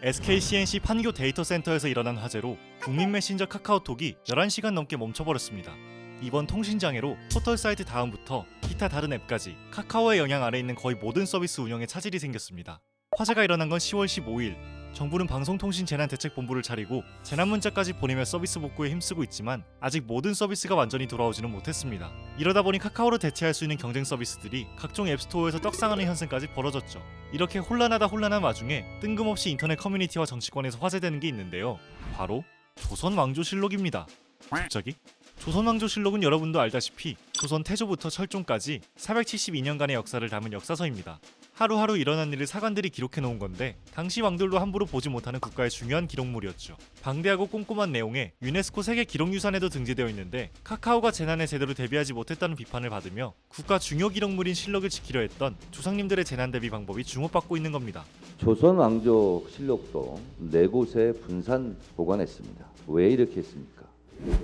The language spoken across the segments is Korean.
SK-CNC 판교 데이터 센터에서 일어난 화재로 국민 메신저 카카오톡이 11시간 넘게 멈춰버렸습니다. 이번 통신장애로 포털 사이트 다음부터 기타 다른 앱까지 카카오의 영향 아래 있는 거의 모든 서비스 운영에 차질이 생겼습니다. 화재가 일어난 건 10월 15일. 정부는 방송통신재난대책본부를 차리고 재난문자까지 보내며 서비스 복구에 힘쓰고 있지만 아직 모든 서비스가 완전히 돌아오지는 못했습니다. 이러다 보니 카카오를 대체할 수 있는 경쟁 서비스들이 각종 앱스토어에서 떡상하는 현상까지 벌어졌죠. 이렇게 혼란한 와중에 뜬금없이 인터넷 커뮤니티와 정치권에서 화제되는 게 있는데요. 바로 조선왕조실록입니다. 갑자기? 조선왕조실록은 여러분도 알다시피 조선 태조부터 철종까지 472년간의 역사를 담은 역사서입니다. 하루하루 일어난 일을 사관들이 기록해놓은 건데 당시 왕들도 함부로 보지 못하는 국가의 중요한 기록물이었죠. 방대하고 꼼꼼한 내용에 유네스코 세계 기록유산에도 등재되어 있는데 카카오가 재난에 제대로 대비하지 못했다는 비판을 받으며 국가 중요 기록물인 실록을 지키려 했던 조상님들의 재난 대비 방법이 주목받고 있는 겁니다. 조선 왕조 실록도 4곳에 분산 보관했습니다. 왜 이렇게 했습니까?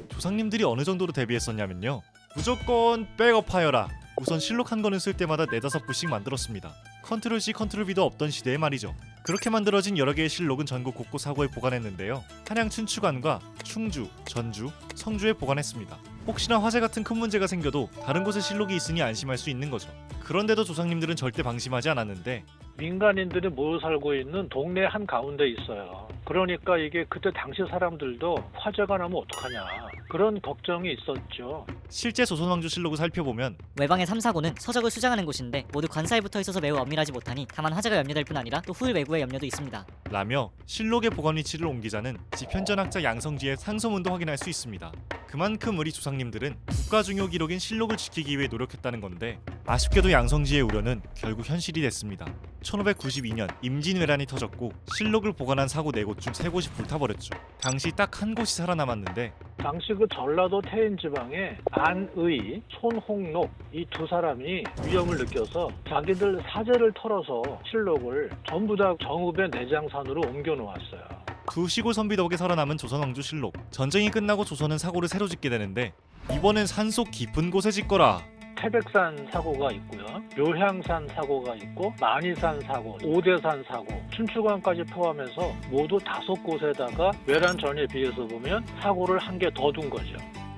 조상님들이 어느 정도로 대비했었냐면요. 무조건 백업하여라. 우선 실록 한 권을 쓸 때마다 4-5부씩 만들었습니다. 컨트롤 C, 컨트롤 V도 없던 시대에 말이죠. 그렇게 만들어진 여러 개의 실록은 전국 곳곳 사고에 보관했는데요. 한양 춘추관과 충주, 전주, 성주에 보관했습니다. 혹시나 화재 같은 큰 문제가 생겨도 다른 곳에 실록이 있으니 안심할 수 있는 거죠. 그런데도 조상님들은 절대 방심하지 않았는데 민간인들이 모여 살고 있는 동네 한 가운데 있어요. 그러니까 이게 그때 당시 사람들도 화재가 나면 어떡하냐 그런 걱정이 있었죠. 실제 조선왕조실록을 살펴보면 외방의 3사고는 서적을 수장하는 곳인데 모두 관사에 붙어 있어서 매우 엄밀하지 못하니 다만 화재가 염려될 뿐 아니라 또 후일 외구의 염려도 있습니다. 라며 실록의 보관 위치를 온 기자는 지편전학자 양성지의 상소문도 확인할 수 있습니다. 그만큼 우리 조상님들은 국가 중요 기록인 실록을 지키기 위해 노력했다는 건데 아쉽게도 양성지의 우려는 결국 현실이 됐습니다. 1592년 임진왜란이 터졌고 실록을 보관한 사고 4곳 중 3곳이 불타버렸죠. 당시 딱 한 곳이 살아남았는데 당시 그 전라도 태인 지방에 안의, 손홍록 이 2사람이 위험을 느껴서 자기들 사제를 털어서 실록을 전부 다 정읍의 내장산으로 옮겨 놓았어요. 두 시골 선비 덕에 살아남은 조선왕조실록. 전쟁이 끝나고 조선은 사고를 새로 짓게 되는데 이번엔 산속 깊은 곳에 짓거라. 태백산 사고가 있고요. 묘향산 사고가 있고 만이산 사고, 오대산 사고, 춘추관까지 포함해서 모두 5곳에다가 외란 전에 비해서 보면 사고를 한 개 더 둔 거죠.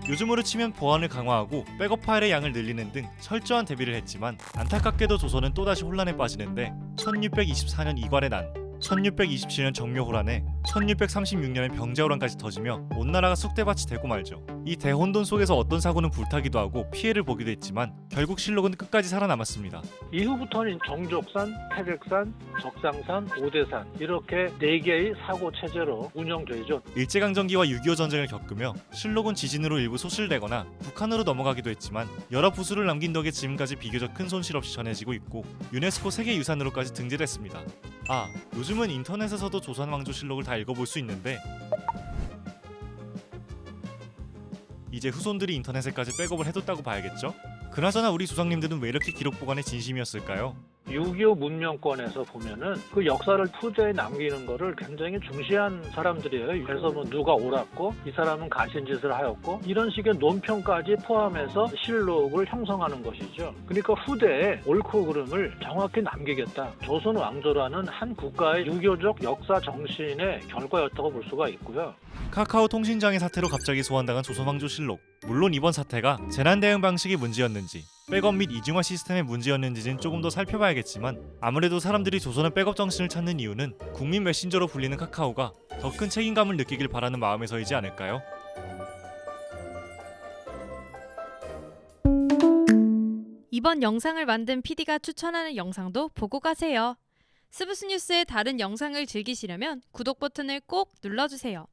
요즘으로 치면 보안을 강화하고 백업 파일의 양을 늘리는 등 철저한 대비를 했지만 안타깝게도 조선은 또다시 혼란에 빠지는데 1624년 이괄의 난, 1627년 정묘호란에 1636년에 병자호란까지 터지며 온 나라가 쑥대밭이 되고 말죠. 이 대혼돈 속에서 어떤 사고는 불타기도 하고 피해를 보기도 했지만 결국 실록은 끝까지 살아남았습니다. 이후부터는 정족산, 태백산, 적상산, 오대산 이렇게 4개의 사고 체제로 운영되죠. 일제강점기와 6.25 전쟁을 겪으며 실록은 지진으로 일부 소실되거나 북한으로 넘어가기도 했지만 여러 부수를 남긴 덕에 지금까지 비교적 큰 손실 없이 전해지고 있고 유네스코 세계유산으로까지 등재됐습니다. 요즘은 인터넷에서도 조선왕조실록을 다 읽어볼 수 있는데 이제 후손들이 인터넷에까지 백업을 해뒀다고 봐야겠죠? 그나저나 우리 조상님들은 왜 이렇게 기록 보관에 진심이었을까요? 6.25 문명권에서 보면은 그 역사를 투자에 남기는 거를 굉장히 중시한 사람들이에요. 그래서 뭐 누가 옳았고 이 사람은 가신짓을 하였고 이런 식의 논평까지 포함해서 실록을 형성하는 것이죠. 그러니까 후대에 옳고 그름을 정확히 남기겠다. 조선 왕조라는 한 국가의 유교적 역사 정신의 결과였다고 볼 수가 있고요. 카카오 통신장애 사태로 갑자기 소환당한 조선왕조실록. 물론 이번 사태가 재난 대응 방식이 문제였는지 백업 및 이중화 시스템의 문제였는지는 조금 더 살펴봐야겠지만 아무래도 사람들이 조선의 백업 정신을 찾는 이유는 국민 메신저로 불리는 카카오가 더 큰 책임감을 느끼길 바라는 마음에서이지 않을까요? 이번 영상을 만든 PD가 추천하는 영상도 보고 가세요. 스브스 뉴스의 다른 영상을 즐기시려면 구독 버튼을 꼭 눌러주세요.